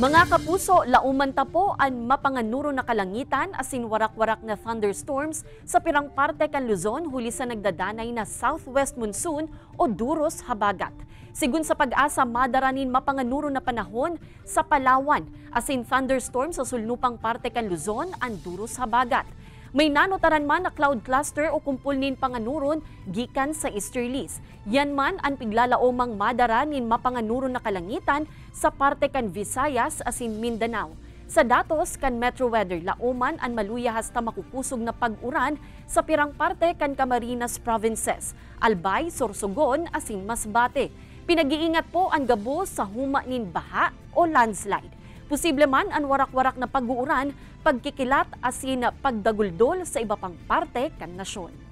Mga kapuso, lauman tapo ang mapanganuro na kalangitan asin warak-warak na thunderstorms sa pirang parte kan Luzon huli sa nagdadanay na southwest monsoon o duros habagat. Sigun sa pag-asa, madaranin mapanganuro na panahon sa Palawan asin thunderstorms sa sulnupang parte kan Luzon ang duros habagat. May nanotaran man na cloud cluster o kumpul nin panganuron gikan sa easterlies. Yan man ang piglalaomang madara nin mapanganuron na kalangitan sa parte kan Visayas asin Mindanao. Sa datos kan Metro Weather, laoman ang maluya hasta makupusog na pag-uran sa pirang parte kan Camarines Provinces, Albay, Sorsogon asin Masbate. Pinag-iingat po ang gabos sa huma nin baha o landslide. Posible man ang warak-warak na pag-uuran, pagkikilat asin pagdaguldol sa iba pang parte kan nasyon.